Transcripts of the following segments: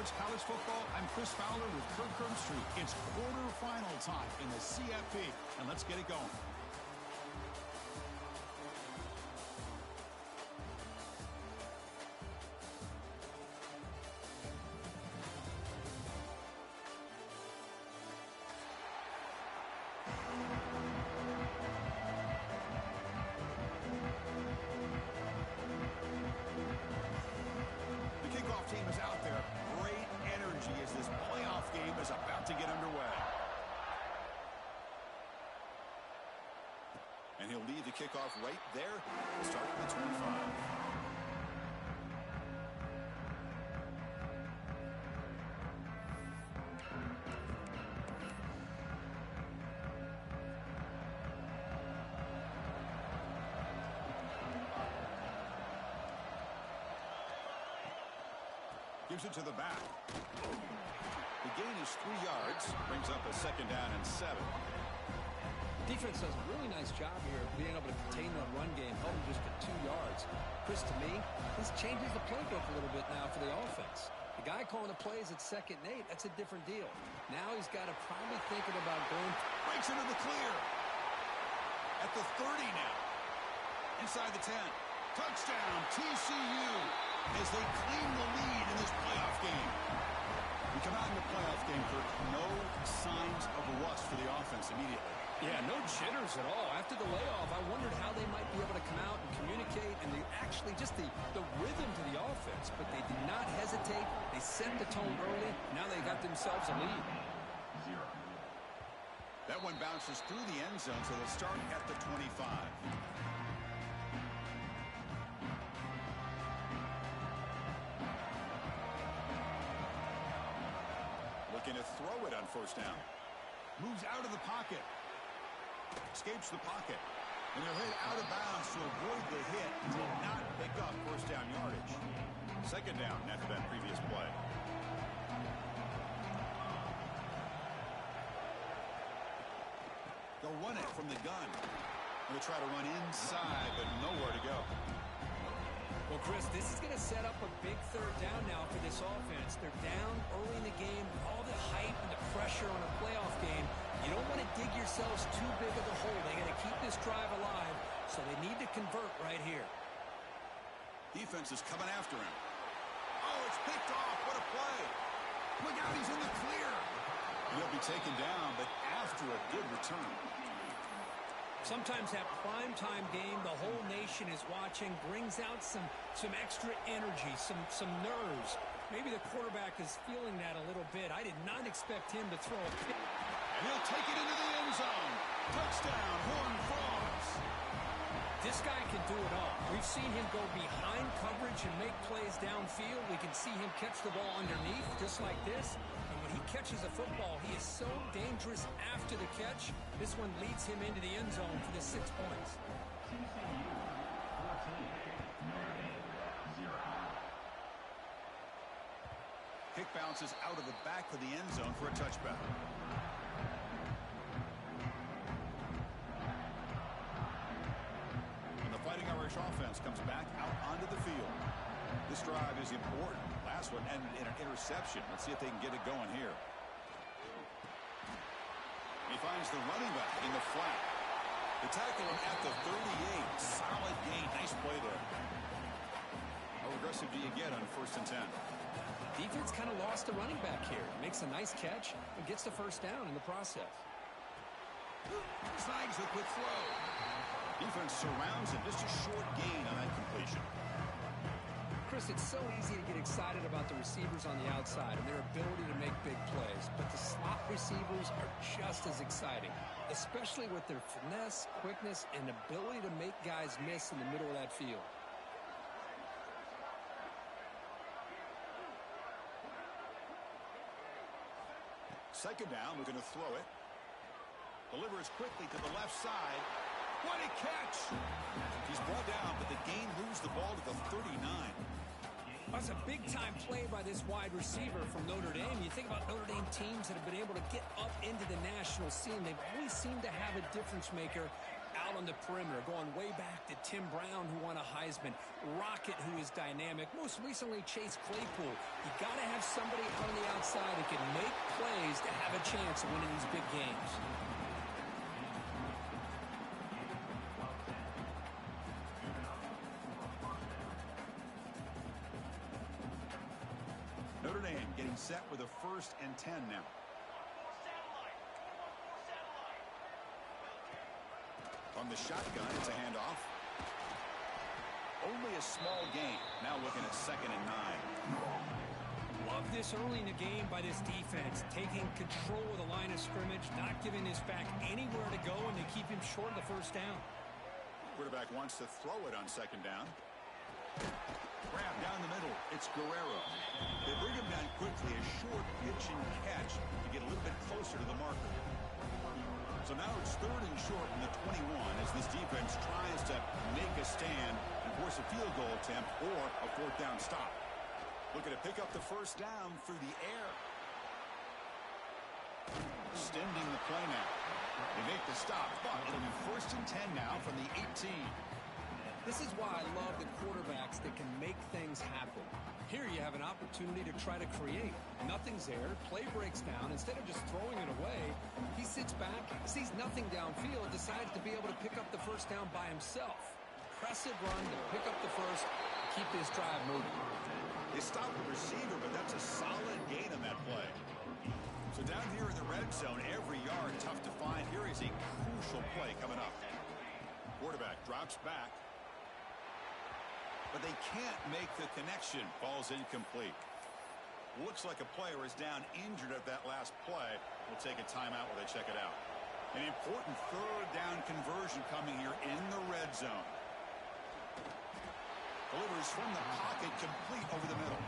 Sports College Football. I'm Chris Fowler with Kirk Street. It's quarterfinal time in the CFP, and let's get it going. Team is out there. Great energy as this playoff game is about to get underway. And he'll lead the kickoff right there, starting at the 25. Gives it to the back. The gain is 3 yards. Brings up a 2nd down and 7. Defense does a really nice job here of being able to contain that run game, held him just at 2 yards. Chris, to me, this changes the playbook a little bit now for the offense. The guy calling the plays at 2nd and 8, that's a different deal. Now he's got to probably thinking about going. Breaks into the clear. At the 30 now. Inside the 10. Touchdown, TCU, as they claim the lead in this playoff game. We come out in the playoff game, Kirk. No signs of rust for the offense immediately. Yeah, no jitters at all. After the layoff, I wondered how they might be able to come out and communicate and actually just the rhythm to the offense. But they did not hesitate. They set the tone early. Now they got themselves a lead. That one bounces through the end zone, so they'll start at the 25. Looking to throw it on 1st down. Moves out of the pocket. Escapes the pocket. And he'll hit out of bounds to avoid the hit. Did not pick up 1st down yardage. 2nd down after that previous play. They'll run it from the gun. They'll try to run inside, but nowhere to go. Well, Chris, this is going to set up a big 3rd down now for this offense. They're down early in the game. All the hype and the pressure on a playoff game. You don't want to dig yourselves too big of a hole. They got to keep this drive alive, so they need to convert right here. Defense is coming after him. Oh, it's picked off. What a play. Look out, he's in the clear. And he'll be taken down, but after a good return. Sometimes that primetime game, the whole nation is watching, brings out some extra energy, some nerves. Maybe the quarterback is feeling that a little bit. I did not expect him to throw a pick. And he'll take it into the end zone. Touchdown, Horned Frogs. This guy can do it all. We've seen him go behind coverage and make plays downfield. We can see him catch the ball underneath just like this. When he catches a football, he is so dangerous after the catch. This one leads him into the end zone for the 6 points. Kick bounces out of the back of the end zone for a touchback. And the Fighting Irish offense comes back out onto the field. This drive is important. Last one ended in an interception. Let's see if they can get it going here. He finds the running back in the flat. They tackle him at the 38. Solid gain. Nice play there. How aggressive do you get on 1st and 10? Defense kind of lost the running back here. Makes a nice catch and gets the 1st down in the process. Snags the quick throw. Defense surrounds him. Just a short gain on that completion. Chris, it's so easy to get excited about the receivers on the outside and their ability to make big plays, but the slot receivers are just as exciting, especially with their finesse, quickness, and ability to make guys miss in the middle of that field. Second down, we're going to throw it. Delivers quickly to the left side. What a catch! He's brought down, but the gain moves the ball to the 39. That's a big-time play by this wide receiver from Notre Dame. You think about Notre Dame teams that have been able to get up into the national scene. They've always seemed to have a difference maker out on the perimeter, going way back to Tim Brown, who won a Heisman, Rocket, who is dynamic, most recently Chase Claypool. You got to have somebody on the outside who can make plays to have a chance of winning these big games. Notre Dame getting set with a 1st and 10 now. From the shotgun, it's a handoff. Only a small gain. Now looking at 2nd and 9. Love this early in the game by this defense, taking control of the line of scrimmage, not giving this back anywhere to go, and they keep him short of the 1st down. Quarterback wants to throw it on 2nd down. Grab down the middle. It's Guerrero. They bring him down quickly. A short pitch and catch to get a little bit closer to the marker. So now it's 3rd and short from the 21 as this defense tries to make a stand and force a field goal attempt or a 4th down stop. Looking to pick up the 1st down through the air. Extending the play now. They make the stop, but it'll be 1st and 10 now from the 18. This is why I love the quarterbacks that can make things happen. Here you have an opportunity to try to create. Nothing's there. Play breaks down. Instead of just throwing it away, he sits back, sees nothing downfield, decides to be able to pick up the 1st down by himself. Impressive run to pick up the 1st, keep this drive moving. They stop the receiver, but that's a solid gain on that play. So down here in the red zone, every yard tough to find. Here is a crucial play coming up. Quarterback drops back. But they can't make the connection. Ball's incomplete. Looks like a player is down injured at that last play. We'll take a timeout while they check it out. An important 3rd down conversion coming here in the red zone. Delivers from the pocket, complete over the middle.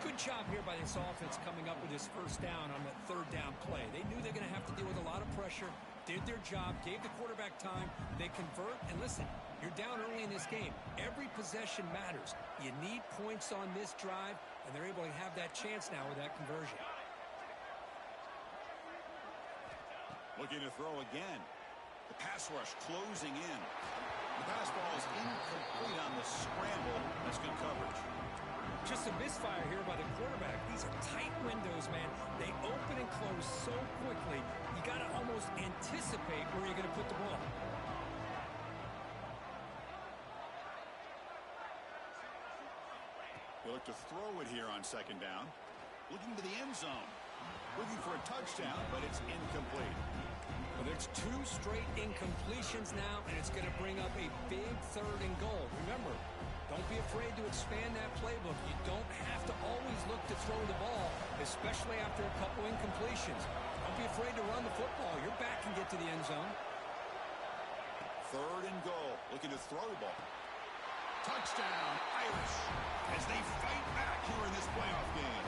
Good job here by this offense coming up with this 1st down on that 3rd down play. They knew they're going to have to deal with a lot of pressure, did their job, gave the quarterback time. They convert, and listen, you're down early in this game. Every possession matters. You need points on this drive, and they're able to have that chance now with that conversion. Looking to throw again. The pass rush closing in. The pass ball is incomplete on the scramble. That's good coverage. Just a misfire here by the quarterback. These are tight windows, man. They open and close so quickly. You got to almost anticipate where you're going to put the ball. They look to throw it here on 2nd down. Looking to the end zone. Looking for a touchdown, but it's incomplete. Well, there's 2 straight incompletions now, and it's going to bring up a big 3rd and goal. Remember, don't be afraid to expand that playbook. You don't have to always look to throw the ball, especially after a couple incompletions. Don't be afraid to run the football. Your back can get to the end zone. 3rd and goal. Looking to throw the ball. Touchdown, Irish, as they fight back here in this playoff game.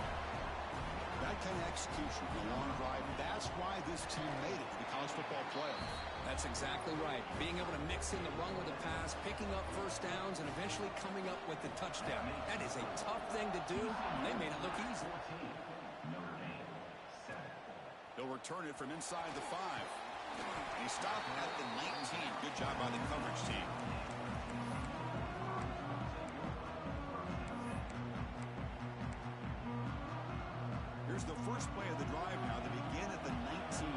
That kind of execution in a long drive, that's why this team made it to the college football playoff. That's exactly right. Being able to mix in the run with the pass, picking up 1st downs, and eventually coming up with the touchdown. That is a tough thing to do. They made it look easy. They'll return it from inside the 5. He stopped at the 19. Good job by the coverage team. Here's the first play of the drive now. They begin at the 19.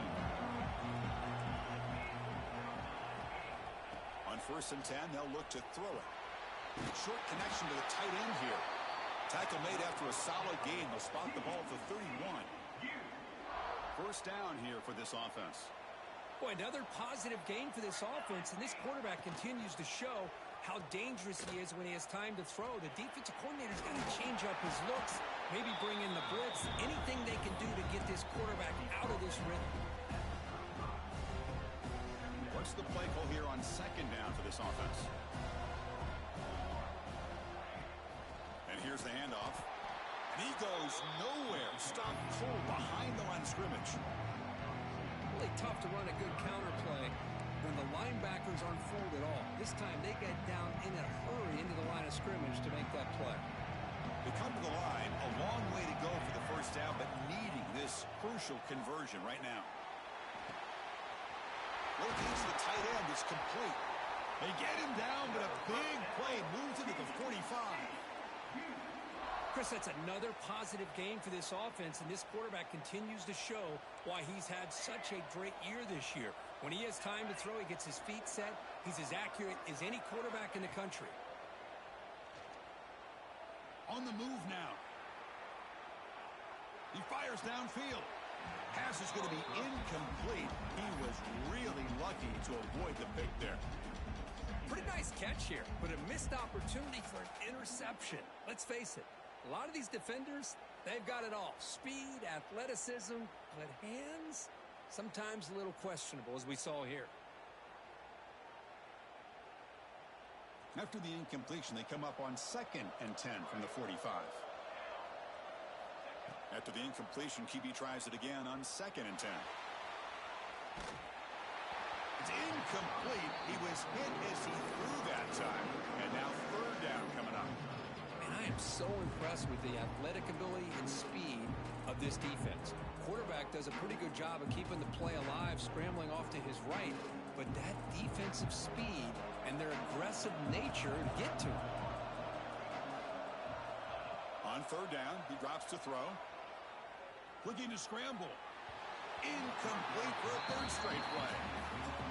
On 1st and 10, they'll look to throw it. Short connection to the tight end here. Tackle made after a solid gain. They'll spot the ball at the 31. 1st down here for this offense. Boy, another positive gain for this offense, and this quarterback continues to show how dangerous he is when he has time to throw. The defensive coordinator's got to change up his looks, maybe bring in the blitz, anything they can do to get this quarterback out of this rhythm. What's the play call here on 2nd down for this offense? And here's the handoff. And he goes nowhere. Stopped cold behind the line of scrimmage. Really tough to run a good counter play when the linebackers aren't fooled at all. This time they get down in a hurry into the line of scrimmage to make that play. They come to the line, a long way to go for the 1st down, but needing this crucial conversion right now. Locates the tight end. It's complete. They get him down, but a big play moves it to the 45. Chris, that's another positive game for this offense, and this quarterback continues to show why he's had such a great year this year. When he has time to throw, he gets his feet set. He's as accurate as any quarterback in the country. On the move now. He fires downfield. Pass is going to be incomplete. He was really lucky to avoid the pick there. Pretty nice catch here, but a missed opportunity for an interception. Let's face it. A lot of these defenders, they've got it all. Speed, athleticism, but hands, sometimes a little questionable, as we saw here. After the incompletion, they come up on 2nd and 10 from the 45. After the incompletion, QB tries it again on 2nd and 10. It's incomplete. He was hit as he threw that time. And now 3rd down coming up. I am so impressed with the athletic ability and speed of this defense. Quarterback does a pretty good job of keeping the play alive, scrambling off to his right, but that defensive speed and their aggressive nature get to him. On 3rd down, he drops to throw. Looking to scramble. Incomplete for a 3rd straight play.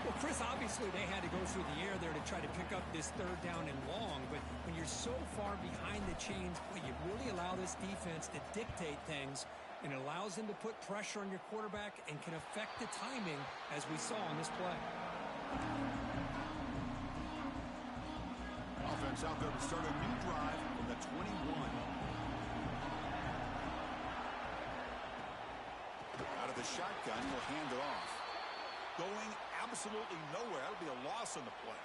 Well, Chris, obviously they had to go through the air there to try to pick up this 3rd down and long, but when you're so far behind the chains, well, you really allow this defense to dictate things, and it allows them to put pressure on your quarterback and can affect the timing, as we saw on this play. Offense out there to start a new drive from the 21. Out of the shotgun, he'll hand it off. Going absolutely nowhere. That'll be a loss on the play.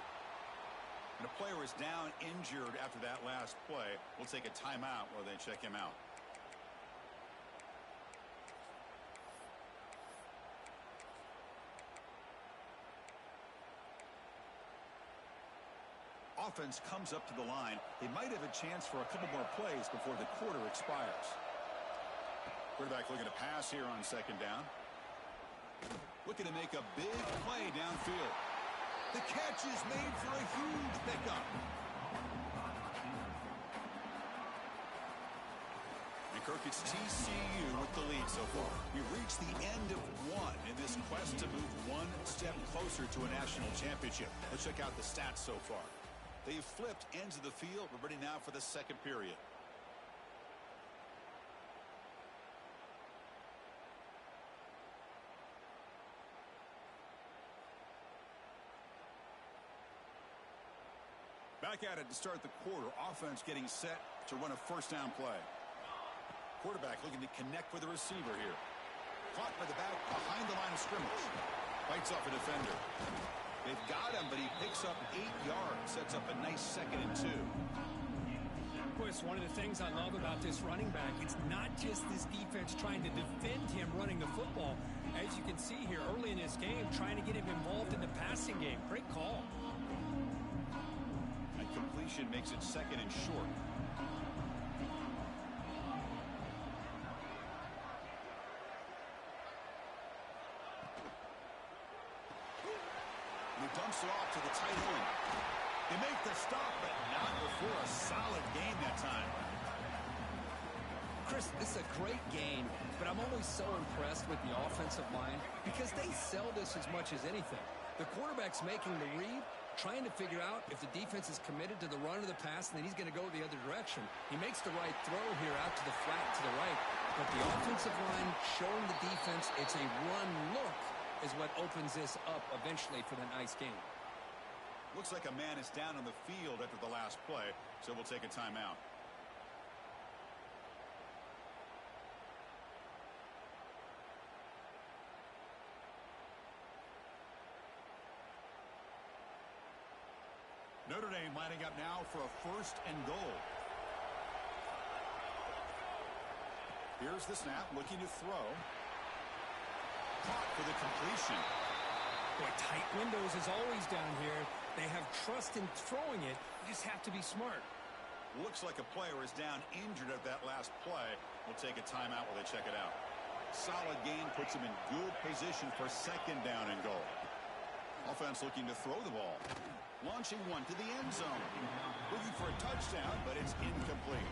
And a player is down injured after that last play. We'll take a timeout while they check him out. Offense comes up to the line. They might have a chance for a couple more plays before the quarter expires. Quarterback looking to pass here on 2nd down. Looking to make a big play downfield. The catch is made for a huge pickup. And Kirk, it's TCU with the lead so far. We've reached the end of 1 in this quest to move 1 step closer to a national championship. Let's check out the stats so far. They've flipped ends of the field. We're ready now for the 2nd period. Back at it to start the quarter. Offense getting set to run a 1st down play. Quarterback looking to connect with the receiver here. Caught by the back behind the line of scrimmage. Bites off a defender. They've got him, but he picks up 8 yards. Sets up a nice 2nd and 2. Boy, it's one of the things I love about this running back. It's not just this defense trying to defend him running the football. As you can see here early in this game, trying to get him involved in the passing game. Great call. That completion makes it 2nd and short. He dumps it off to the tight end. They make the stop, but not before a solid game that time. Chris, this is a great game, but I'm always so impressed with the offensive line because they sell this as much as anything. The quarterback's making the read, trying to figure out if the defense is committed to the run or the pass, and then he's going to go the other direction. He makes the right throw here out to the flat to the right, but the offensive line showing the defense it's a run look is what opens this up eventually for the nice game. Looks like a man is down on the field after the last play, so we'll take a timeout. Notre Dame lining up now for a 1st and goal. Here's the snap, looking to throw. Caught for the completion. Boy, tight windows as always down here. They have trust in throwing it. You just have to be smart. Looks like a player is down injured at that last play. We'll take a timeout while they check it out. Solid gain puts him in good position for 2nd down and goal. Offense looking to throw the ball. Launching one to the end zone. Looking for a touchdown, but it's incomplete.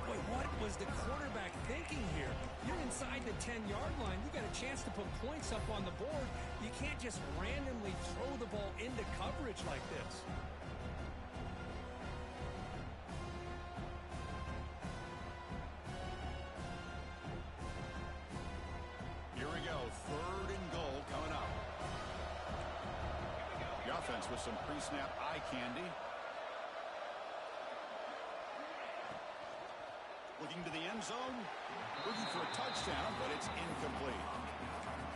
Wait, what was the quarterback thinking here? You're inside the 10-yard line. You got a chance to put points up on the board. You can't just randomly throw the ball into coverage like this. Here we go. 3rd and goal coming up. The offense with some pre-snap eye candy. Looking to the end zone. Looking for a touchdown, but it's incomplete.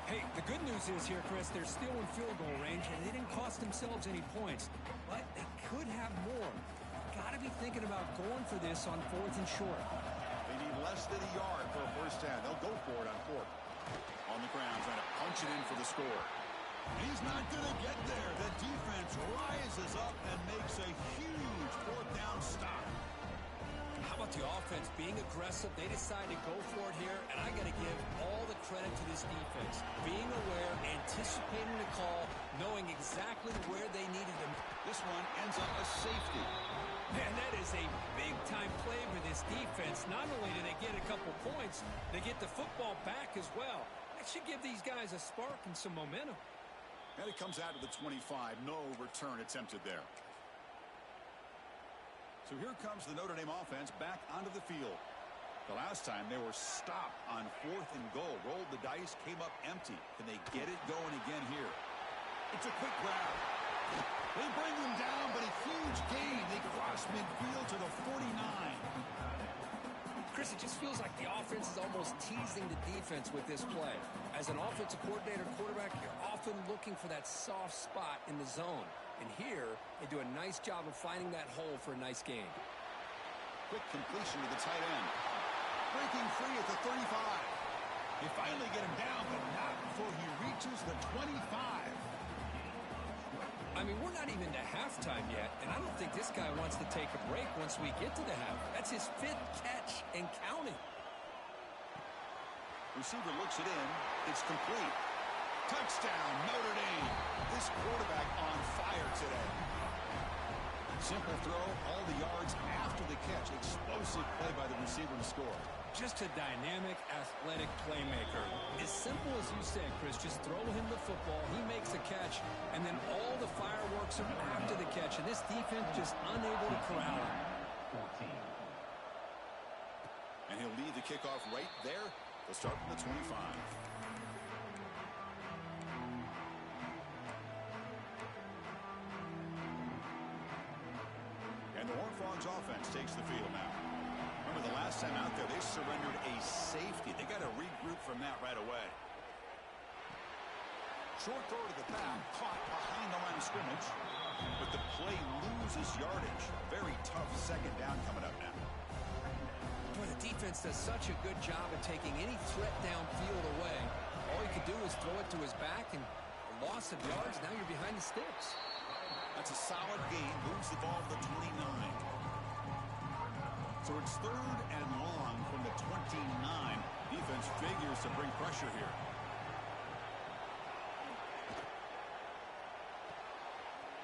Hey, the good news is here, Chris, they're still in field goal range, and they didn't cost themselves any points. But they could have more. Got to be thinking about going for this on 4th and short. They need less than a yard for a first down. They'll go for it on 4th. On the ground, trying to punch it in for the score. He's not going to get there. The defense rises up and makes a huge 4th down stop. How about the offense being aggressive? They decide to go for it here, and I got to give all the credit to this defense. Being aware, anticipating the call, knowing exactly where they needed him. This one ends up a safety. Man, that is a big-time play for this defense. Not only do they get a couple points, they get the football back as well. That should give these guys a spark and some momentum. And it comes out to the 25. No return attempted there. So here comes the Notre Dame offense back onto the field. The last time they were stopped on 4th and goal. Rolled the dice, came up empty. Can they get it going again here? It's a quick grab. They bring them down, but a huge gain. They cross midfield to the 49. Chris, it just feels like the offense is almost teasing the defense with this play. As an offensive coordinator quarterback, you're often looking for that soft spot in the zone. And here, they do a nice job of finding that hole for a nice gain. Quick completion to the tight end. Breaking free at the 35. They finally get him down, but not before he reaches the 25. I mean, we're not even to halftime yet, and I don't think this guy wants to take a break once we get to the half. That's his 5th catch and counting. Receiver looks it in. It's complete. Touchdown, Notre Dame. This quarterback on fire today. Simple throw, all the yards after the catch. Explosive play by the receiver to score. Just a dynamic, athletic playmaker. As simple as you said, Chris, just throw him the football, he makes a catch, and then all the fireworks are after the catch, and this defense just unable to corral him. And he'll lead the kickoff right there. They'll start from the 25. And the Horned Frogs offense takes the field now. Remember, the last time out there, they surrendered a safety. They got to regroup from that right away. Short throw to the back, caught behind the line of scrimmage. But the play loses yardage. Very tough 2nd down coming up now. Boy, the defense does such a good job of taking any threat downfield away. All you can do is throw it to his back, and a loss of yards, now you're behind the sticks. That's a solid gain. Moves the ball to the 29. So it's 3rd and long from the 29. Defense figures to bring pressure here.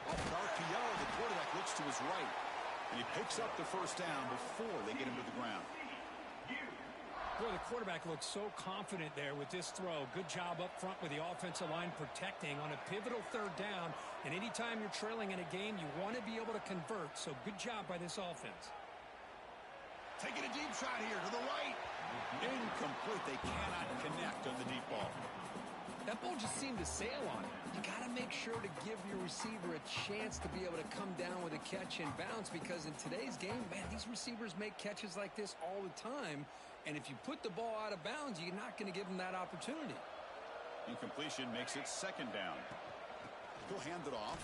Off an RPO, the quarterback looks to his right. And he picks up the first down before they get him to the ground. Boy, the quarterback looks so confident there with this throw. Good job up front with the offensive line protecting on a pivotal 3rd down. And anytime you're trailing in a game, you want to be able to convert. So good job by this offense. Taking a deep shot here to the right. Incomplete. They cannot connect on the deep ball. That ball just seemed to sail on it. You got to make sure to give your receiver a chance to be able to come down with a catch and bounce, because in today's game, man, these receivers make catches like this all the time. And if you put the ball out of bounds, you're not going to give them that opportunity. Incompletion makes it 2nd down. He'll hand it off.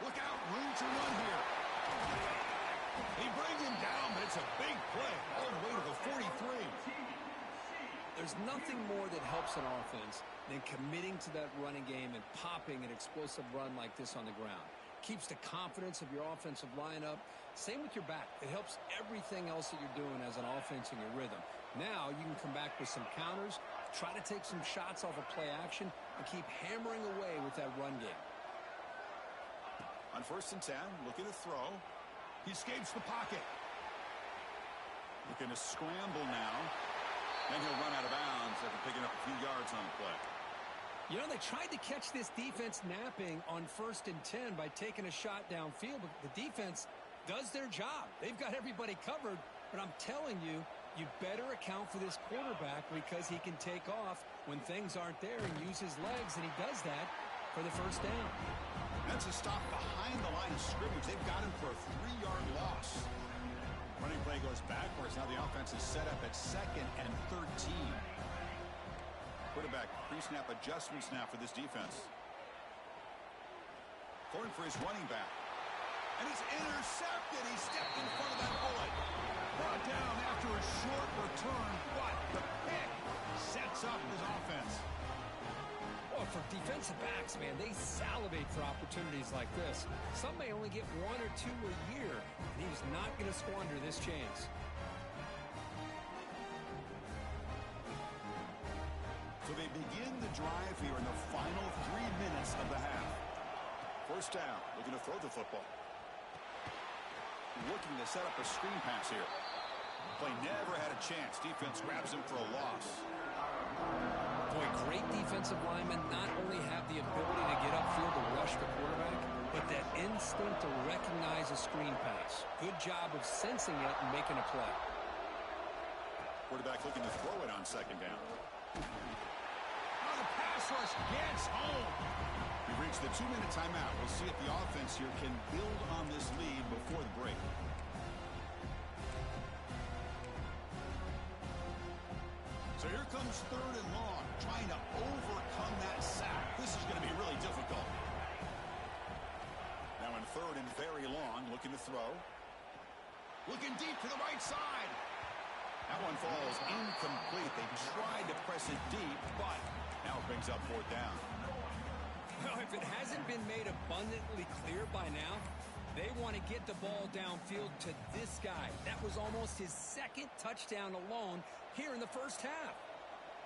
Look out, room to run here. They bring him down, but it's a big play all the way to the 43. There's nothing more that helps an offense than committing to that running game and popping an explosive run like this on the ground. Keeps the confidence of your offensive lineup. Same with your back. It helps everything else that you're doing as an offense in your rhythm. Now you can come back with some counters Try to take some shots off of play action and keep hammering away with that run game. On 1st and 10, looking to throw. He escapes the pocket. Looking to scramble now. Then he'll run out of bounds after picking up a few yards on the play. You know, they tried to catch this defense napping on 1st and 10 by taking a shot downfield, but the defense does their job. They've got everybody covered, but I'm telling you, you better account for this quarterback because he can take off when things aren't there and use his legs, and he does that for the 1st down. That's a stop behind the line of scrimmage. They've got him for a 3-yard loss. Running play goes backwards. Now the offense is set up at 2nd and 13. Quarterback pre-snap adjustments now for this defense. Going for his running back. And it's intercepted. He stepped in front of that bullet. Brought down after a short return. But the pick sets up his offense. Well, for defensive backs, man, they salivate for opportunities like this. Some may only get 1 or 2 a year, and he's not going to squander this chance. So they begin the drive here in the final 3 minutes of the half. 1st down, looking to throw the football. Looking to set up a screen pass here. Play never had a chance. Defense grabs him for a loss. Boy, great defensive linemen not only have the ability to get upfield to rush the quarterback, but that instinct to recognize a screen pass. Good job of sensing it and making a play. Quarterback looking to throw it on 2nd down. Oh, the pass rush gets home. We reached the 2-minute timeout. We'll see if the offense here can build on this lead before the break. So here comes 3rd and long, trying to overcome that sack. This is going to be really difficult. Now in 3rd and very long, looking to throw. Looking deep to the right side. That one falls incomplete. They tried to press it deep, but now it brings up 4th down. Well, if it hasn't been made abundantly clear by now, they want to get the ball downfield to this guy. That was almost his 2nd touchdown alone here in the 1st half.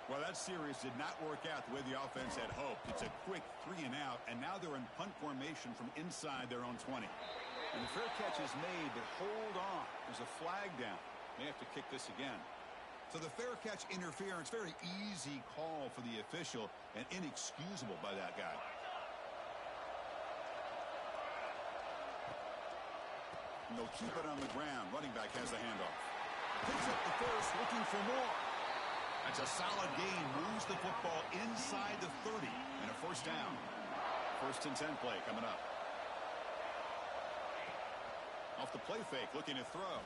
Well, that series did not work out the way the offense had hoped. It's a quick 3 and out, and now they're in punt formation from inside their own 20. And the fair catch is made, but hold on. There's a flag down. They have to kick this again. So the fair catch interference, very easy call for the official and inexcusable by that guy. And they'll keep it on the ground. Running back has the handoff. Picks up the first, looking for more. That's a solid gain. Moves the football inside the 30 and a 1st down. 1st and 10 play coming up. Off the play fake, looking to throw.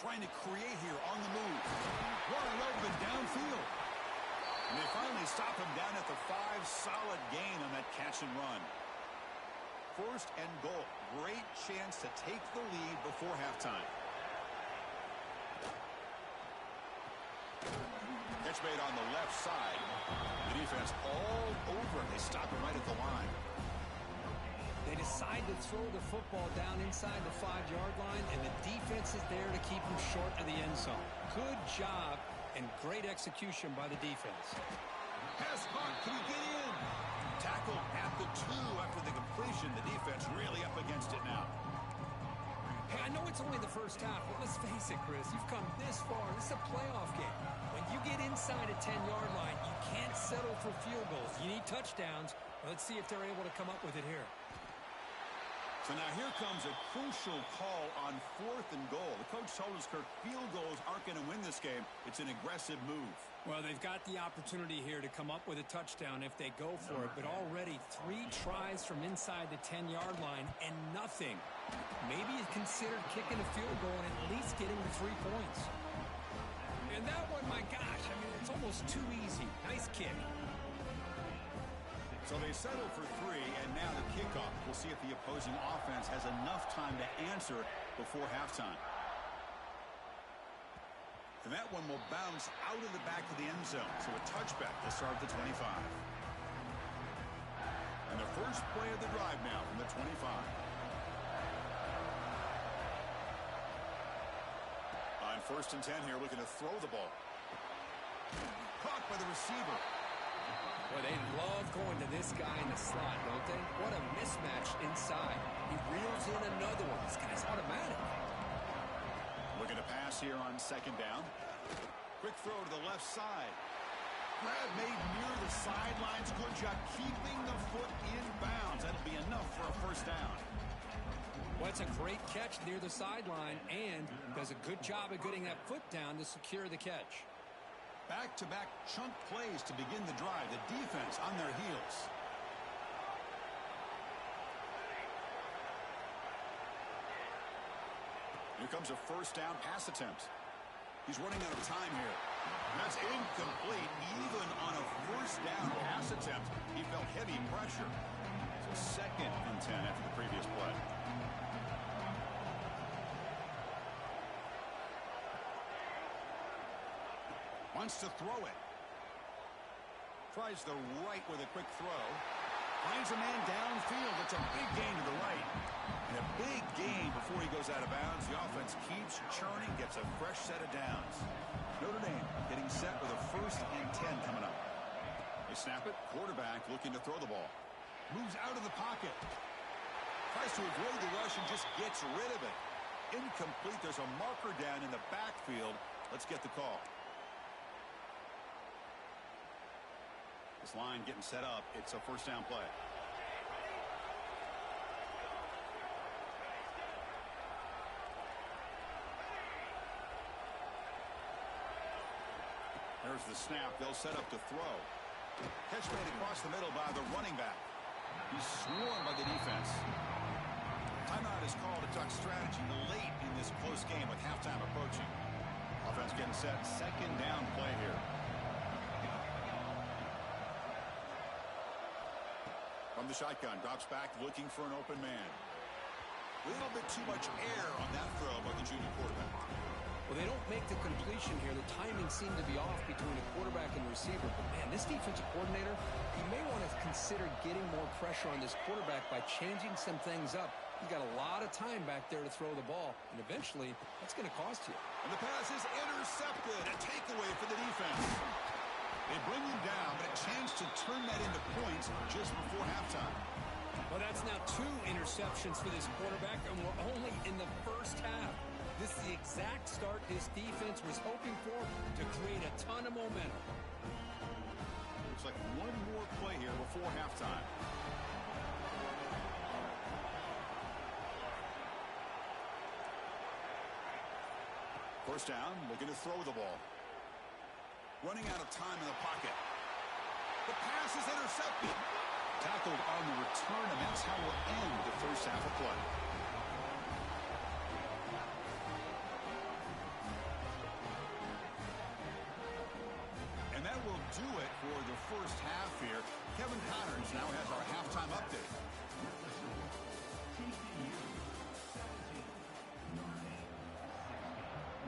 Trying to create here on the move. Wide open downfield. And they finally stop him down at the 5. Solid gain on that catch and run. 1st and goal. Great chance to take the lead before halftime. Catch made on the left side. The defense all over. They stop him right at the line. They decide to throw the football down inside the 5-yard line, and the defense is there to keep him short of the end zone. Good job and great execution by the defense. Pass caught. Can he get in? Tackle at the 2 after the completion. The defense really up against it now. Hey, I know it's only the 1st half, but let's face it, Chris. You've come this far. This is a playoff game. When you get inside a 10-yard line, you can't settle for field goals. You need touchdowns. Let's see if they're able to come up with it here. So now here comes a crucial call on 4th and goal. The coach told us, Kirk, field goals aren't going to win this game. It's an aggressive move. Well, they've got the opportunity here to come up with a touchdown if they go for it, but already 3 tries from inside the 10-yard line and nothing. Maybe you considered kicking a field goal and at least getting the 3 points. And that one, my gosh, I mean, it's almost too easy. Nice kick. So they settle for 3, and now the kickoff. We'll see if the opposing offense has enough time to answer before halftime. And that one will bounce out of the back of the end zone. So a touchback to start the 25. And the first play of the drive now from the 25. On 1st and 10 here, looking to throw the ball. Caught blocked by the receiver. Well, they love going to this guy in the slot, don't they? What a mismatch inside. He reels in another one. This guy's automatic. Looking to pass here on second down. Quick throw to the left side. Grab made near the sidelines. Good job keeping the foot in bounds. That'll be enough for a first down. Well, it's a great catch near the sideline and does a good job of getting that foot down to secure the catch. Back-to-back chunk plays to begin the drive. The defense on their heels. Here comes a first down pass attempt. He's running out of time here. That's incomplete. Even on a first down pass attempt, he felt heavy pressure. So 2nd and 10 after the previous play. Wants to throw it. Tries the right with a quick throw. Finds a man downfield. It's a big gain to the right. And a big gain before he goes out of bounds. The offense keeps churning, gets a fresh set of downs. Notre Dame getting set with a 1st and 10 coming up. They snap it. Quarterback looking to throw the ball. Moves out of the pocket. Tries to avoid the rush and just gets rid of it. Incomplete. There's a marker down in the backfield. Let's get the call. This line getting set up. It's a first down play. There's the snap. They'll set up to throw. Catch made across the middle by the running back. He's swarmed by the defense. Timeout is called to talk strategy late in this close game with halftime approaching. Offense getting set. 2nd down play here. From the shotgun, drops back, looking for an open man. A little bit too much air on that throw by the junior quarterback. Well, they don't make the completion here. The timing seemed to be off between the quarterback and the receiver. But, man, this defensive coordinator, he may want to consider getting more pressure on this quarterback by changing some things up. He's got a lot of time back there to throw the ball, and eventually that's going to cost you. And the pass is intercepted. A takeaway for the defense. They bring him down, but a chance to turn that into points just before halftime. Well, that's now 2 interceptions for this quarterback, and we're only in the first half. This is the exact start his defense was hoping for to create a ton of momentum. Looks like one more play here before halftime. First down, looking to throw the ball. Running out of time in the pocket. The pass is intercepted. Tackled on the return, and that's how we'll end the first half of play. And that will do it for the first half here. Kevin Connors now has our halftime update.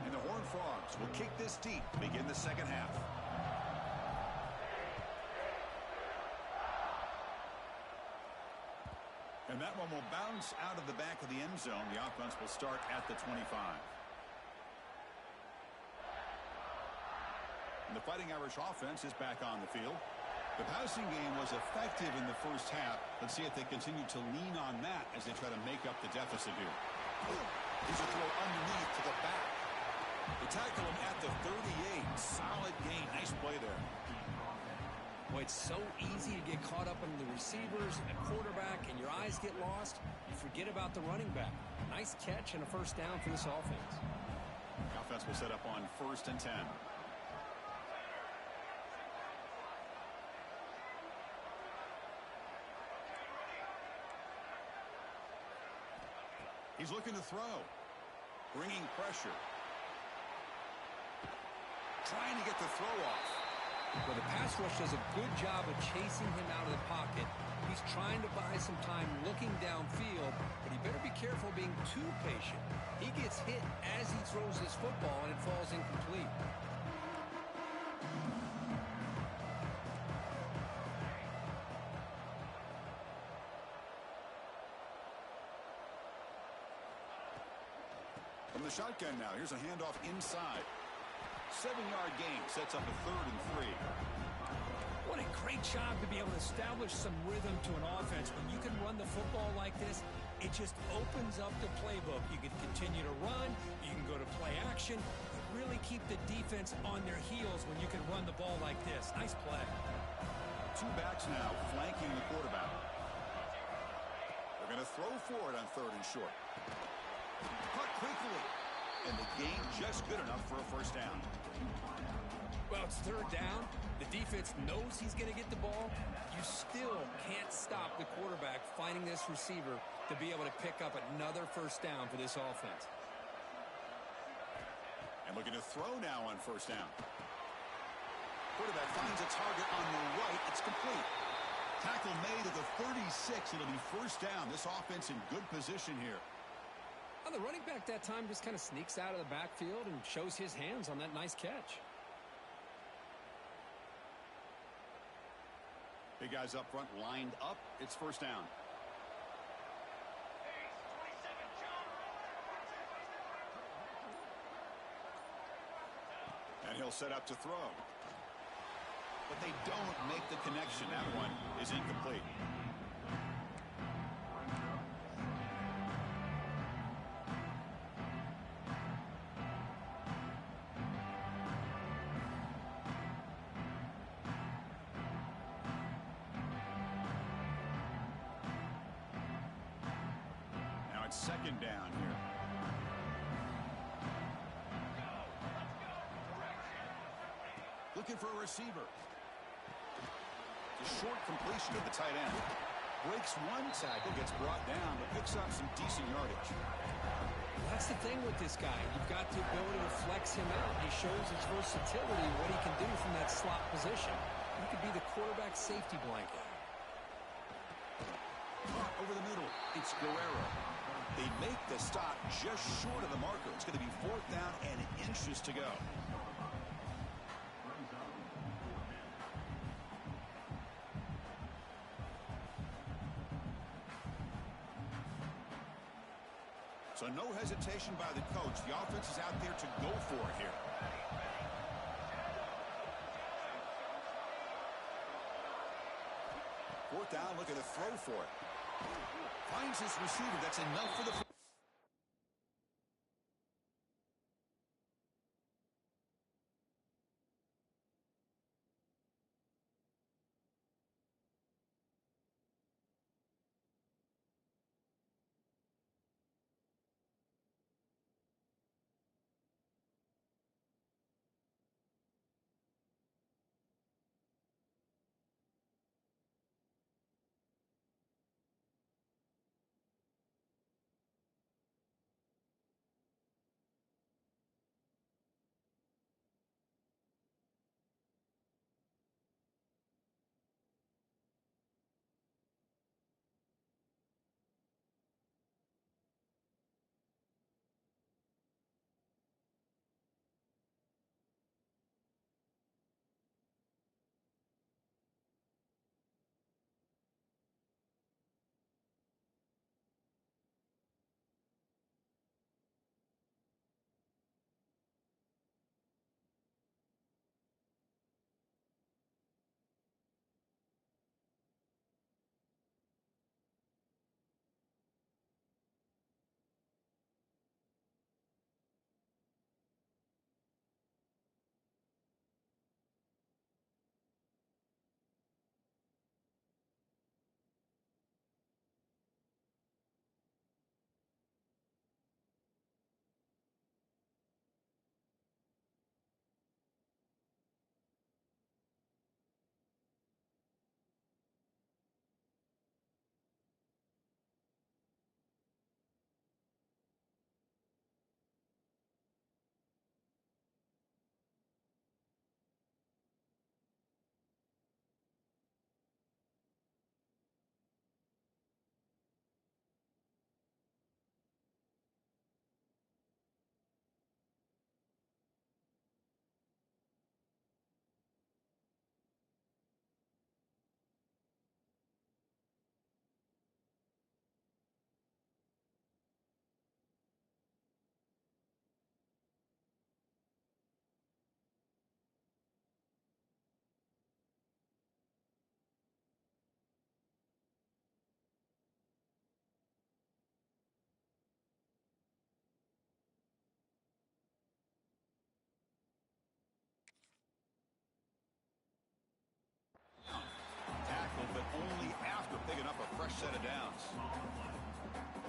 And the Horned Frogs will kick this deep to begin the second half. And that one will bounce out of the back of the end zone. The offense will start at the 25. And the Fighting Irish offense is back on the field. The passing game was effective in the first half. Let's see if they continue to lean on that as they try to make up the deficit here. Here's a throw underneath to the back. They tackle him at the 38. Solid gain. Nice play there. Boy, it's so easy to get caught up in the receivers and the quarterback, and your eyes get lost. You forget about the running back. Nice catch and a first down for this offense. The offense will set up on 1st and 10. He's looking to throw. Bringing pressure. Trying to get the throw off. Well, the pass rush does a good job of chasing him out of the pocket. He's trying to buy some time looking downfield, but he better be careful being too patient. He gets hit as he throws his football, and it falls incomplete. From the shotgun now, here's a handoff inside. 7-yard gain sets up a 3rd and 3. What a great job to be able to establish some rhythm to an offense. When you can run the football like this, it just opens up the playbook. You can continue to run. You can go to play action. Really keep the defense on their heels when you can run the ball like this. Nice play. 2 backs now flanking the quarterback. They're going to throw for it on 3rd and short. Caught quickly. And the gain just good enough for a 1st down. Well, it's 3rd down. The defense knows he's going to get the ball. You still can't stop the quarterback finding this receiver to be able to pick up another 1st down for this offense. And looking to throw now on 1st down. Quarterback finds a target on the right. It's complete. Tackle made at the 36. It'll be 1st down. This offense in good position here. Well, the running back that time just kind of sneaks out of the backfield and shows his hands on that nice catch. Big guys up front lined up. It's 1st down. And he'll set up to throw. But they don't make the connection. That one is incomplete. Now it's 2nd down here. Looking for a receiver. The short completion of the tight end. Breaks one tackle, gets brought down, but picks up some decent yardage. That's the thing with this guy. You've got the ability to flex him out. He shows his versatility, what he can do from that slot position. He could be the quarterback safety blanket. Over the middle, it's Guerrero. They make the stop just short of the marker. It's going to be 4th down and inches to go. So no hesitation by the coach. The offense is out there to go for it here. Fourth down, looking to throw for it. Finds his receiver. That's enough for the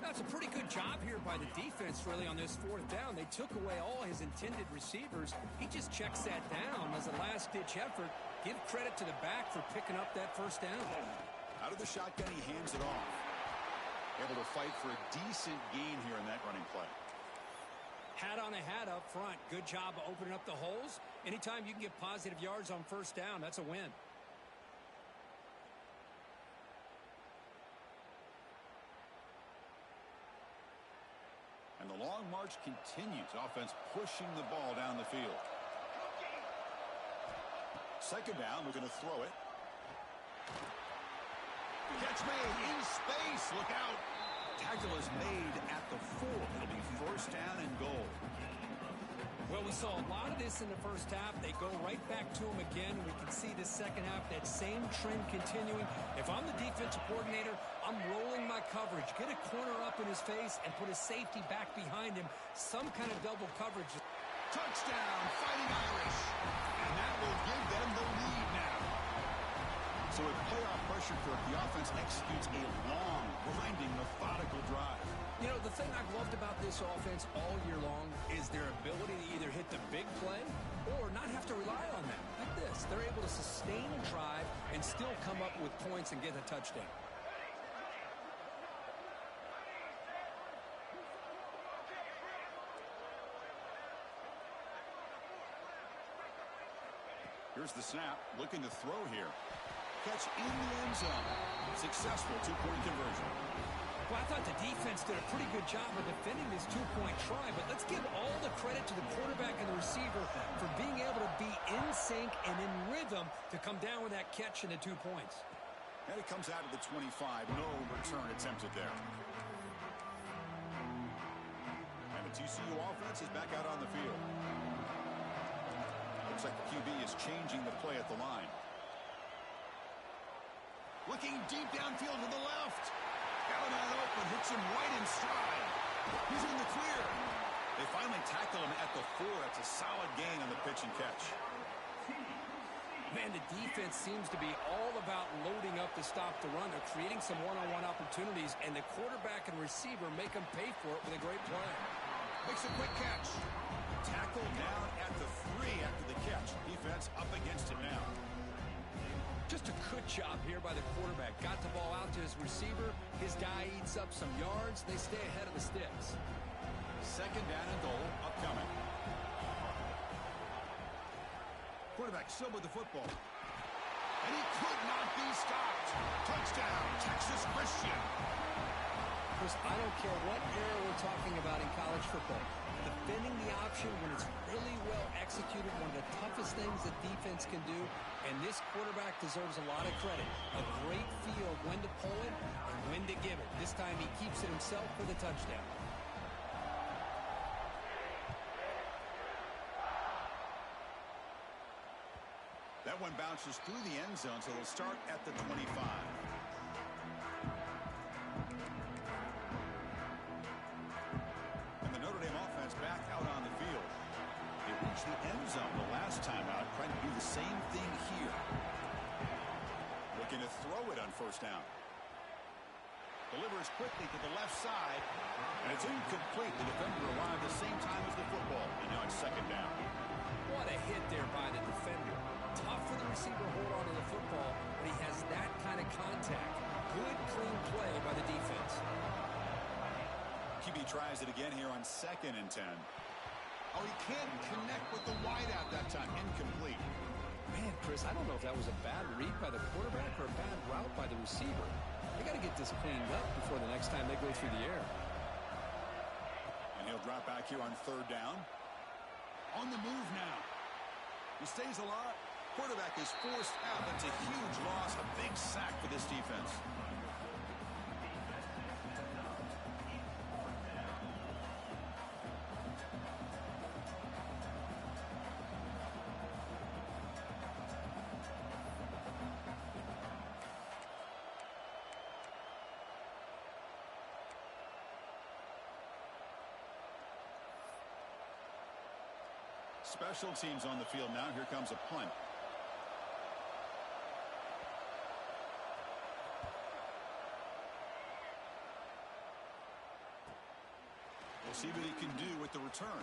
That's a pretty good job here by the defense, really, on this fourth down. They took away all his intended receivers. He just checks that down as a last-ditch effort. Give credit to the back for picking up that first down. Out of the shotgun, he hands it off. Able to fight for a decent gain here in that running play. Hat on a hat up front. Good job of opening up the holes. Anytime you can get positive yards on first down, that's a win. And the long march continues. Offense pushing the ball down the field. Second down, we're going to throw it. Catch made in space. Look out. Tackle is made at the 4. It'll be first down and goal. Well, we saw a lot of this in the first half. They go right back to him again. We can see the second half, that same trend continuing. If I'm the defensive coordinator, I'm rolling my coverage. Get a corner up in his face and put a safety back behind him. Some kind of double coverage. Touchdown, Fighting Irish. And that will give them the lead now. So with playoff pressure, Kirk, the offense executes a long, grinding, methodical drive. You know, the thing I've loved about this offense all year long is their ability to either hit the big play or not have to rely on that. Like this. They're able to sustain a drive and still come up with points and get a touchdown. Here's the snap. Looking to throw here. Catch in the end zone. Successful two-point conversion. Well, I thought the defense did a pretty good job of defending this two-point try, but let's give all the credit to the quarterback and the receiver for being able to be in sync and in rhythm to come down with that catch and the 2 points. And it comes out of the 25. No return attempted there. And the TCU offense is back out on the field. Looks like the QB is changing the play at the line. Looking deep downfield to the left. Got a man open, hits him right in stride. He's in the clear. They finally tackle him at the 4. That's a solid gain on the pitch and catch. Man, the defense seems to be all about loading up to stop the run. They're creating some one-on-one opportunities, and the quarterback and receiver make them pay for it with a great play. Makes a quick catch. Tackle down at the 3 after the catch. Defense up against him now. Just a good job here by the quarterback. Got the ball out to his receiver. His guy eats up some yards. They stay ahead of the sticks. Second down and goal upcoming. Quarterback still with the football. And he could not be stopped. Touchdown, Texas Christian. Chris, I don't care what era we're talking about in college football. Defending the option when it's really well executed, one of the toughest things that defense can do, and this quarterback deserves a lot of credit. A great feel of when to pull it and when to give it. This time he keeps it himself for the touchdown. That one bounces through the end zone, so it'll start at the 25. Back out on the field. They reached the end zone the last time out, trying to do the same thing here. Looking to throw it on first down. Delivers quickly to the left side, and it's incomplete. The defender arrived the same time as the football, and now it's second down. What a hit there by the defender. Tough for the receiver to hold on to the football, but he has that kind of contact. Good, clean play by the defense. QB tries it again here on 2nd and 10. Oh, he can't connect with the wideout that time. Incomplete. Man, Chris, I don't know if that was a bad read by the quarterback or a bad route by the receiver. They got to get this cleaned up before the next time they go through the air. And he'll drop back here on 3rd down. On the move now. He stays alive. Quarterback is forced out. That's a huge loss. A big sack for this defense. Special teams on the field now. Here comes a punt. See what he can do with the return.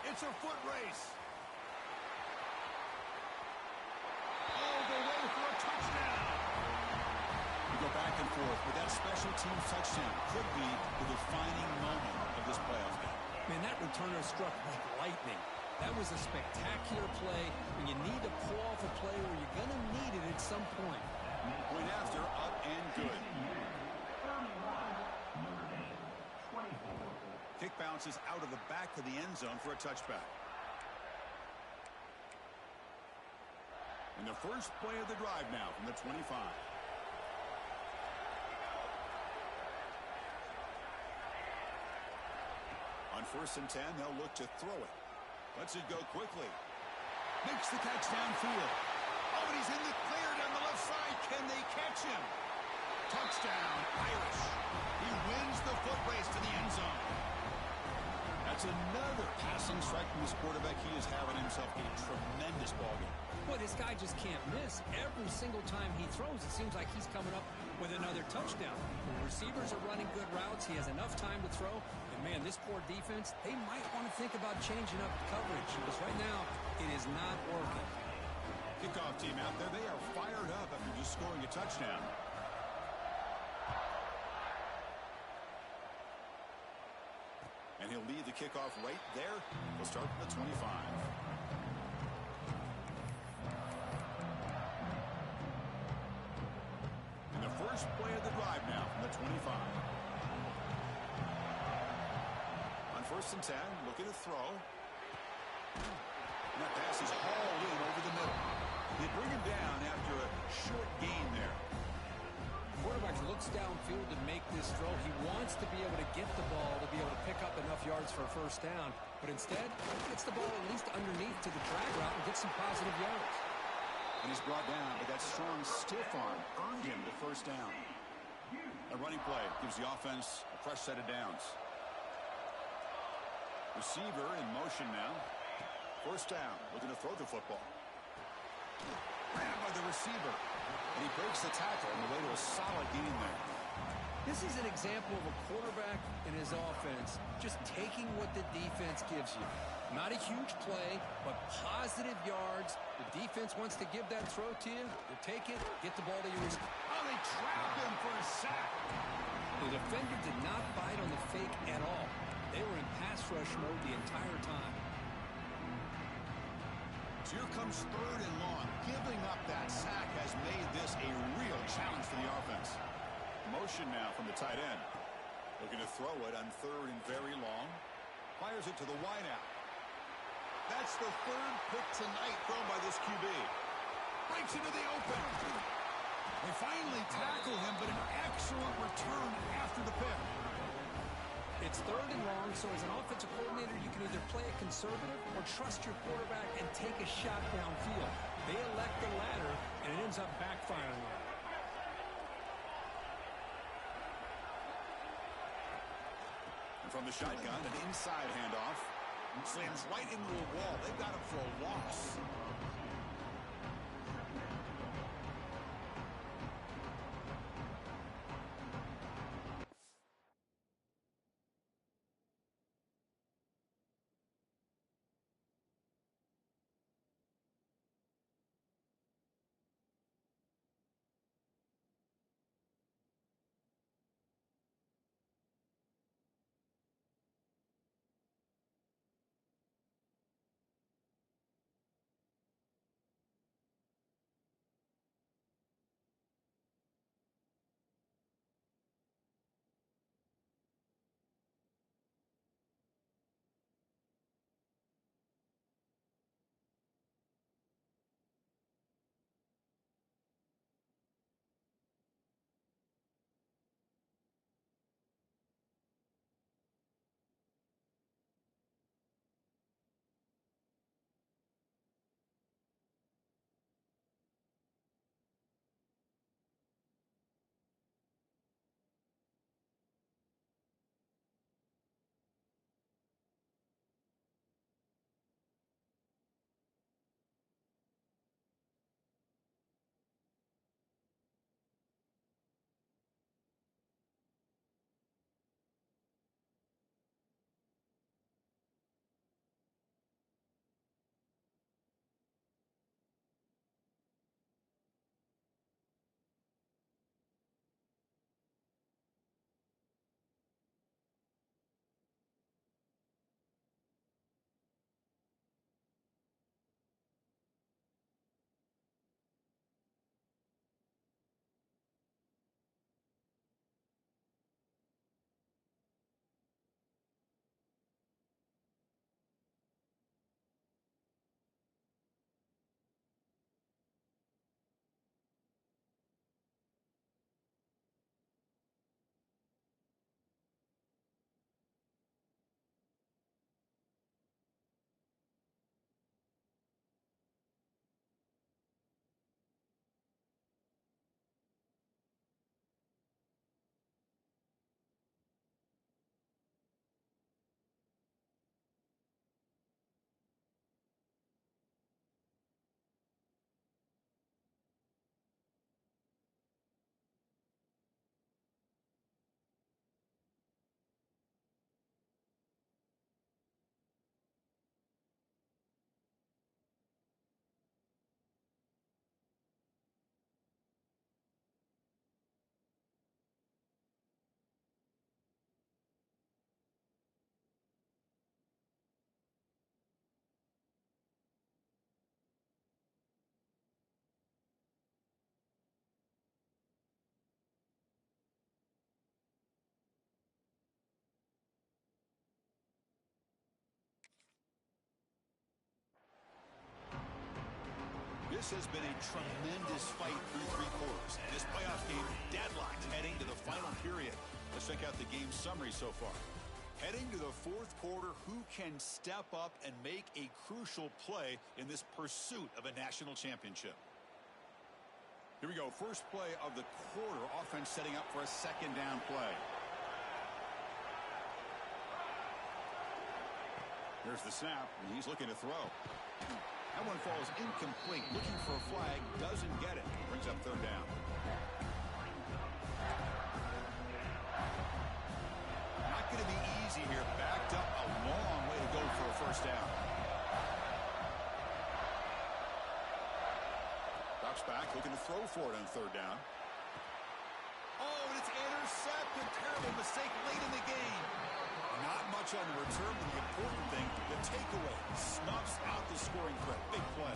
It's a foot race. All the way for a touchdown. We go back and forth, but that special team touchdown could be the defining moment of this playoff game. Man, that returner struck like lightning. That was a spectacular play, and you need to pull off a play where you're going to need it at some point. Point after, up and good. Kick bounces out of the back of the end zone for a touchback. And the first play of the drive now from the 25. On 1st and 10, they'll look to throw it. Lets it go quickly. Makes the catch downfield. Oh, and he's in the clear down the left side. Can they catch him? Touchdown, Irish. He wins the foot race to the end zone. That's another passing strike from this quarterback. He is having himself a tremendous ballgame. Boy, this guy just can't miss. Every single time he throws, it seems like he's coming up with another touchdown. When receivers are running good routes, he has enough time to throw. And, man, this poor defense, they might want to think about changing up coverage. Because right now, it is not working. Kickoff team out there. They are fired up after just scoring a touchdown. And he'll lead the kickoff right there. We'll start from the 25. And the first play of the drive now from the 25. On 1st and 10, looking to throw. And that pass is hauled in over the middle. They bring him down after a short gain there. Quarterback looks downfield to make this throw. He wants to be able to get the ball to be able to pick up enough yards for a first down. But instead, he gets the ball at least underneath to the drag route and gets some positive yards. And he's brought down, but that strong stiff arm earned him the first down. A running play gives the offense a fresh set of downs. Receiver in motion now. First down, looking to throw the football. Grabbed by the receiver. And he breaks the tackle on the way to a solid gain there. This is an example of a quarterback and his offense just taking what the defense gives you. Not a huge play, but positive yards. The defense wants to give that throw to you. You take it, get the ball to your receiver. Oh, they trapped him for a sack. The defender did not bite on the fake at all. They were in pass rush mode the entire time. So here comes 3rd and long. Giving up that sack has made this a real challenge for the offense. Motion now from the tight end. Looking to throw it on 3rd and very long. Fires it to the wideout. That's the 3rd pick tonight thrown by this QB. Breaks into the open. They finally tackle him, but an excellent return after the pick. It's 3rd and long, so as an offensive coordinator, you can either play it conservative or trust your quarterback and take a shot downfield. They elect the latter, and it ends up backfiring on them. And from the shotgun, an inside handoff. Slams right into a wall. They've got him for a loss. This has been a tremendous fight through 3 quarters. And this playoff game deadlocked heading to the final period. Let's check out the game summary so far. Heading to the 4th quarter, who can step up and make a crucial play in this pursuit of a national championship? Here we go. First play of the quarter. Offense setting up for a 2nd down play. Here's the snap, and he's looking to throw. That one falls incomplete. Looking for a flag. Doesn't get it. Brings up 3rd down. Not going to be easy here. Backed up a long way to go for a 1st down. Drops back. Looking to throw for it on 3rd down. Oh, and it's intercepted. Terrible mistake late in the game. Not much on the return, but the important thing, the takeaway, snuffs out the scoring threat. Big play.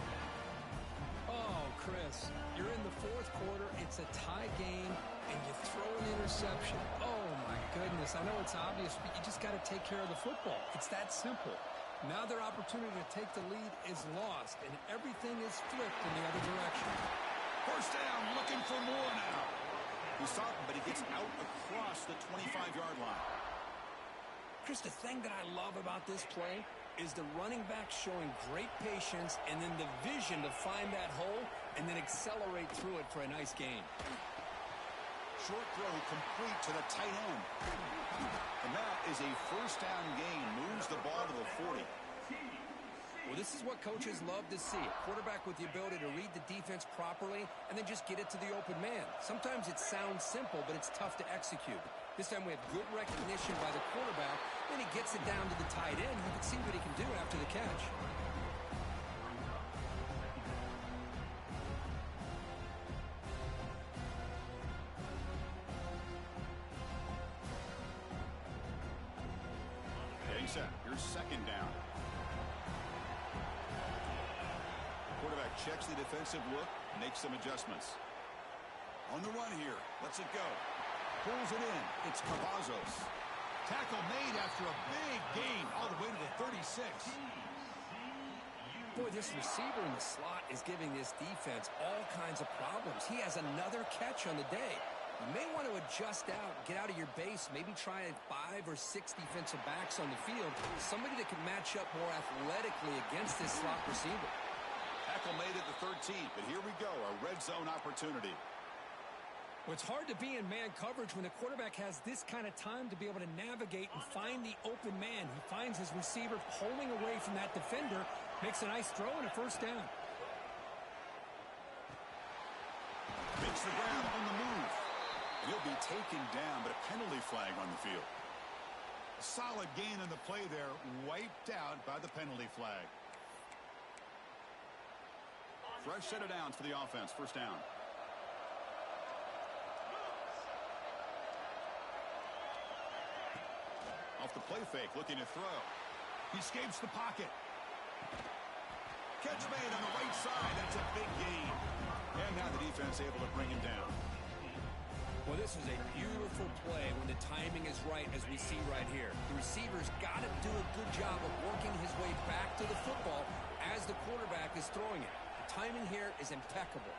Oh, Chris, you're in the 4th quarter. It's a tie game, and you throw an interception. Oh, my goodness. I know it's obvious, but you just got to take care of the football. It's that simple. Now their opportunity to take the lead is lost, and everything is flipped in the other direction. 1st down, looking for more now. He saw it, but he gets out across the 25-yard line. Chris, the thing that I love about this play is the running back showing great patience and then the vision to find that hole and then accelerate through it for a nice gain. Short throw complete to the tight end. And that is a 1st down gain. Moves the ball to the 40. Well, this is what coaches love to see. A quarterback with the ability to read the defense properly and then just get it to the open man. Sometimes it sounds simple, but it's tough to execute. This time we have good recognition by the quarterback. Then he gets it down to the tight end. You can see what he can do after the catch. Getting set. Here's 2nd down. Quarterback checks the defensive look, makes some adjustments. On the run here. Lets it go. Pulls it in. It's Cavazos. Tackle made after a big gain all the way to the 36. Boy, this receiver in the slot is giving this defense all kinds of problems. He has another catch on the day. You may want to adjust out, get out of your base, maybe try 5 or 6 defensive backs on the field. Somebody that can match up more athletically against this slot receiver. Tackle made at the 13th, but here we go, a red zone opportunity. Well, it's hard to be in man coverage when the quarterback has this kind of time to be able to navigate and find the open man. He finds his receiver pulling away from that defender, makes a nice throw and a 1st down. Makes the ground on the move. And he'll be taken down, but a penalty flag on the field. A solid gain on the play there, wiped out by the penalty flag. Fresh set of downs for the offense. 1st down. Off the play fake, looking to throw. He escapes the pocket. Catch made on the right side. That's a big gain. And now the defense able to bring him down. Well, this is a beautiful play when the timing is right, as we see right here. The receiver's got to do a good job of working his way back to the football as the quarterback is throwing it. The timing here is impeccable.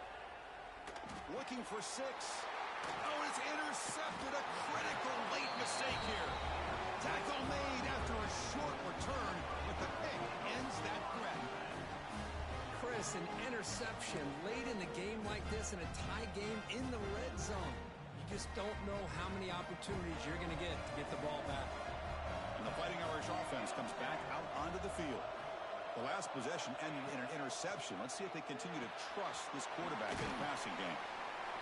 Looking for 6. Oh, it's intercepted. A critical late mistake here. Tackle made after a short return, but the pick ends that threat. Chris, an interception late in the game like this in a tie game in the red zone. You just don't know how many opportunities you're going to get the ball back. And the Fighting Irish offense comes back out onto the field. The last possession ended in an interception. Let's see if they continue to trust this quarterback in the passing game.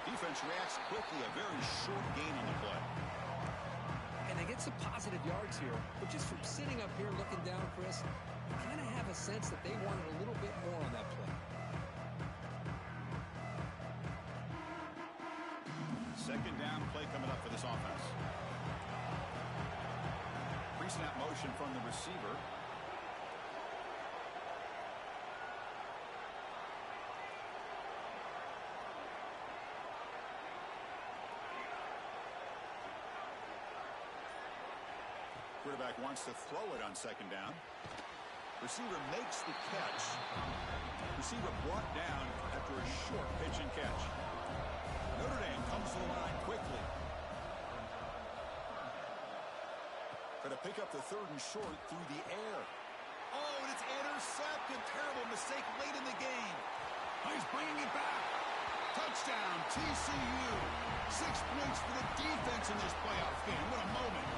Defense reacts quickly, a very short gain on the play. And they get some positive yards here, but just from sitting up here looking down, Chris, you kind of have a sense that they wanted a little bit more on that play. 2nd down play coming up for this offense. Pre-snap motion from the receiver. Quarterback wants to throw it on 2nd down. Receiver makes the catch. Receiver brought down after a short pitch and catch. Notre Dame comes to the line quickly. Try to pick up the third and short through the air. Oh, and it's intercepted. Terrible mistake late in the game. Oh, he's bringing it back. Touchdown, TCU. 6 points for the defense in this playoff game. What a moment.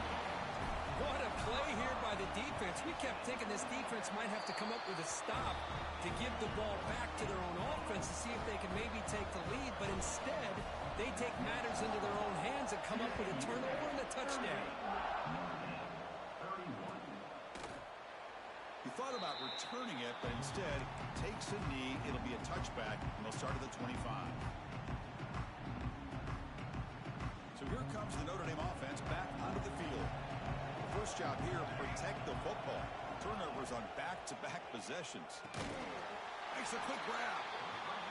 What a play here by the defense. We kept thinking this defense might have to come up with a stop to give the ball back to their own offense to see if they can maybe take the lead. But instead, they take matters into their own hands and come up with a turnover and a touchdown. He thought about returning it, but instead takes a knee. It'll be a touchback, and they'll start at the 25. So here comes the Notre Dame offense back onto the field. First job here, protect the football. Turnovers on back-to-back possessions. Makes a quick grab.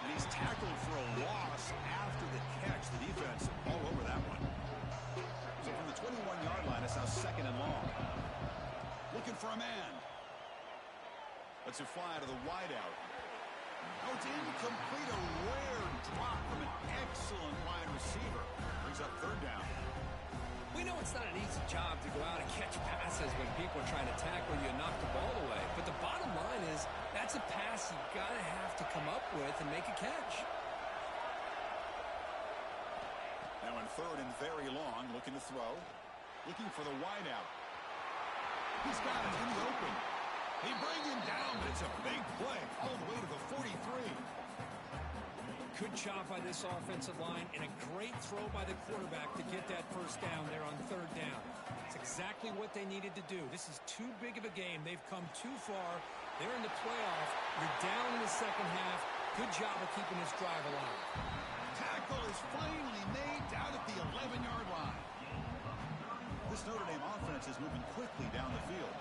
And he's tackled for a loss after the catch. The defense all over that one. So from the 21-yard line, it's now 2nd and long. Looking for a man. Lets it fly to the wideout. Oh, it's incomplete. A rare drop from an excellent wide receiver. Brings up 3rd down. We know it's not an easy job to go out and catch passes when people are trying to tackle you and knock the ball away. But the bottom line is that's a pass you've got to have to come up with and make a catch. Now in 3rd and very long, looking to throw. Looking for the wideout. He's got it in the open. He brings him down, but it's a big play all the way to the 43. Good job by this offensive line and a great throw by the quarterback to get that first down there on 3rd down. It's exactly what they needed to do. This is too big of a game. They've come too far. They're in the playoff. You're down in the second half. Good job of keeping this drive alive. Tackle is finally made down at the 11-yard line. This Notre Dame offense is moving quickly down the field.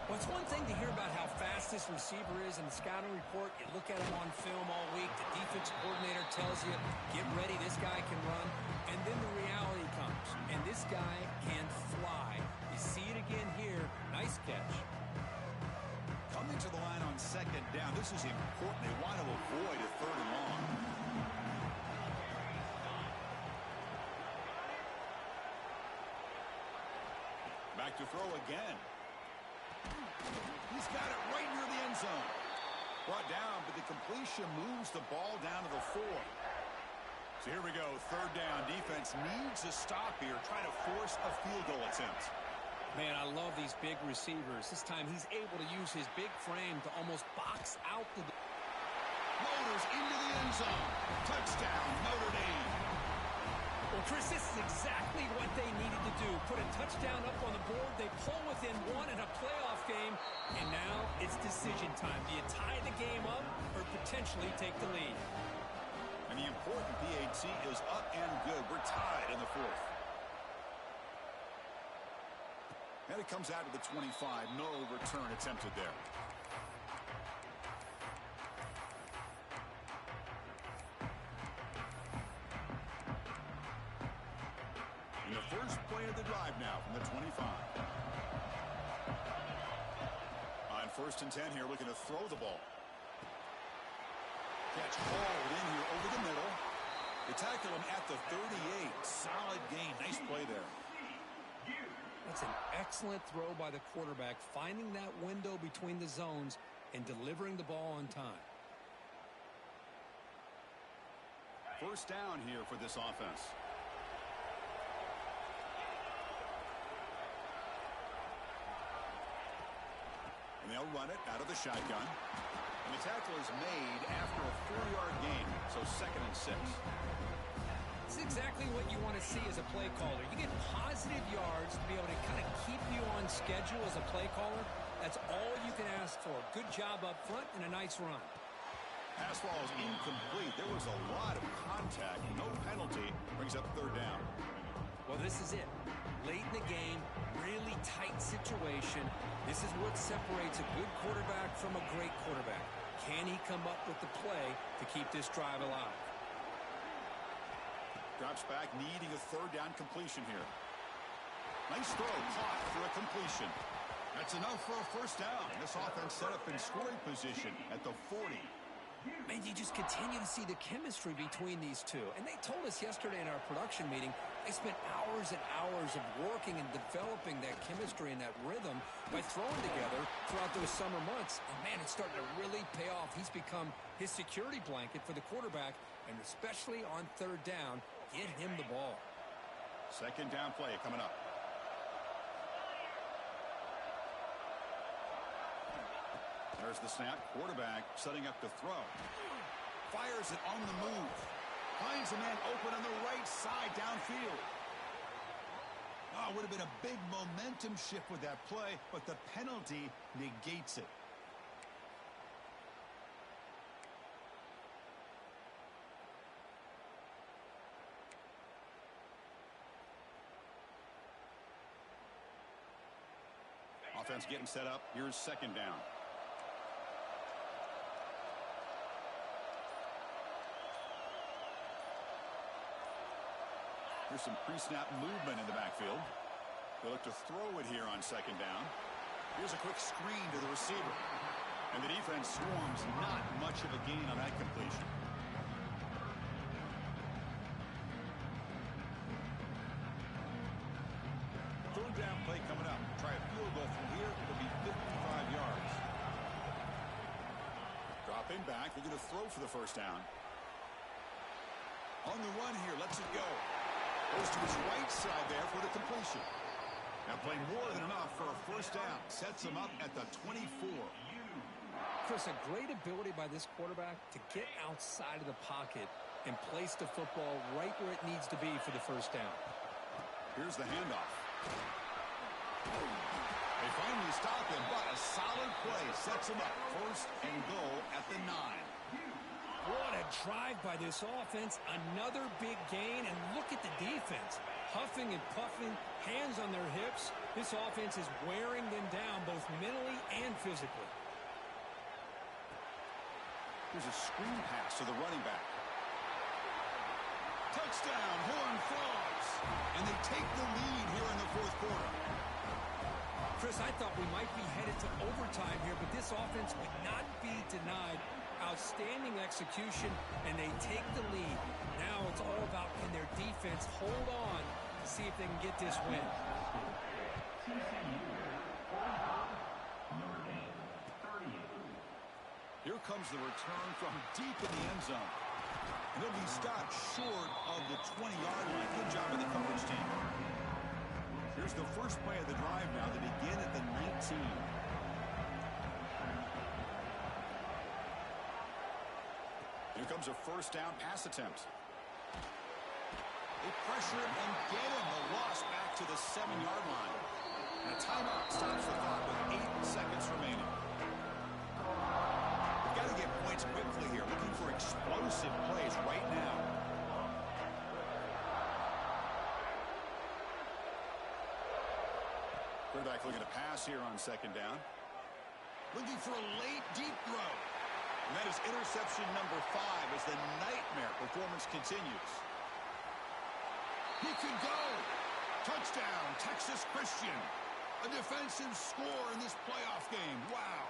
Well, it's one thing to hear about how fast this receiver is in the scouting report. You look at him on film all week. The defense coordinator tells you, get ready, this guy can run. And then the reality comes, and this guy can fly. You see it again here. Nice catch. Coming to the line on 2nd down. This is important. They want to avoid a 3rd and long. Back to throw again. He's got it right near the end zone. Brought down, but the completion moves the ball down to the 4. So here we go, 3rd down. Defense needs a stop here, trying to force a field goal attempt. Man, I love these big receivers. This time he's able to use his big frame to almost box out the... Motors into the end zone. Touchdown, Notre Dame. Well, Chris, this is exactly what they needed to do. Put a touchdown up on the board. They pull within 1 in a playoff game. And now it's decision time. Do you tie the game up or potentially take the lead? And the important PAT is up and good. We're tied in the 4th. And it comes out of the 25. No return attempted there. And the first play of the drive now from the 25. On 1st and 10 here, looking to throw the ball. Catch hauled in here over the middle. They tackle him at the 38. Solid gain. Nice play there. That's an excellent throw by the quarterback, finding that window between the zones and delivering the ball on time. First down here for this offense. And they'll run it out of the shotgun. And the tackle is made after a 4-yard gain, so 2nd and 6. This is exactly what you want to see as a play caller. You get positive yards to be able to kind of keep you on schedule as a play caller. That's all you can ask for. Good job up front and a nice run. Pass ball is incomplete. There was a lot of contact. No penalty. Brings up 3rd down. Well, this is it. Late in the game, really tight situation. This is what separates a good quarterback from a great quarterback. Can he come up with the play to keep this drive alive? Drops back, needing a 3rd down completion here. Nice throw, caught for a completion. That's enough for a 1st down. This offense set up in scoring position at the 40. And you just continue to see the chemistry between these two. And they told us yesterday in our production meeting, they spent hours and hours of working and developing that chemistry and that rhythm by throwing together throughout those summer months. And, man, it's starting to really pay off. He's become his security blanket for the quarterback, and especially on third down, get him the ball. Second down play coming up. There's the snap. Quarterback setting up to throw. Fires it on the move. Finds a man open on the right side downfield. Oh, it would have been a big momentum shift with that play, but the penalty negates it. Offense getting set up. Here's second down. Here's some pre-snap movement in the backfield. They look to throw it here on second down. Here's a quick screen to the receiver. And the defense swarms, not much of a gain on that completion. Third down play coming up. Try a field goal from here. It'll be 55 yards. Dropping back. They're going to throw for the first down. On the run here. Lets it go. Goes to his right side there for the completion. Now playing more than enough for a first down. Sets him up at the 24. Chris, a great ability by this quarterback to get outside of the pocket and place the football right where it needs to be for the first down. Here's the handoff. They finally stop him, but a solid play sets him up. First and goal at the 9. What a drive by this offense. Another big gain, and look at the defense. Huffing and puffing, hands on their hips. This offense is wearing them down both mentally and physically. Here's a screen pass to the running back. Touchdown, Horned Frogs. And they take the lead here in the fourth quarter. Chris, I thought we might be headed to overtime here, but this offense would not be denied. Outstanding execution, and they take the lead. Now it's all about, can their defense hold on to see if they can get this win. Here comes the return from deep in the end zone. And he'll be stopped short of the 20-yard line. Good job of the coverage team. Here's the first play of the drive now. They begin at the 19. Here comes a first down pass attempt. They pressure him and get him. A loss back to the 7-yard line. And a timeout stops the clock with 8 seconds remaining. We've got to get points quickly here. Looking for explosive plays right now. Quarterback looking to pass here on second down. Looking for a late deep throw. And that is interception number 5 as the nightmare performance continues. He could go. Touchdown, Texas Christian. A defensive score in this playoff game. Wow.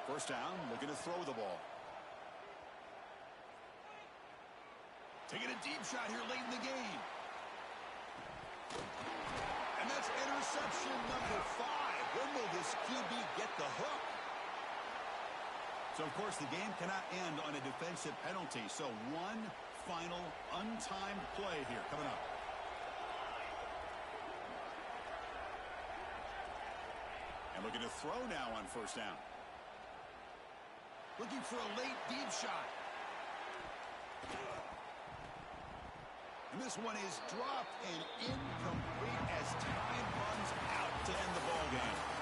First down, looking to throw the ball. Taking a deep shot here late in the game. And that's interception number 5. When will this QB get the hook? So, of course, the game cannot end on a defensive penalty. So, one final untimed play here coming up. And looking to throw now on first down. Looking for a late deep shot. And this one is dropped and incomplete as time runs out to end the ball game.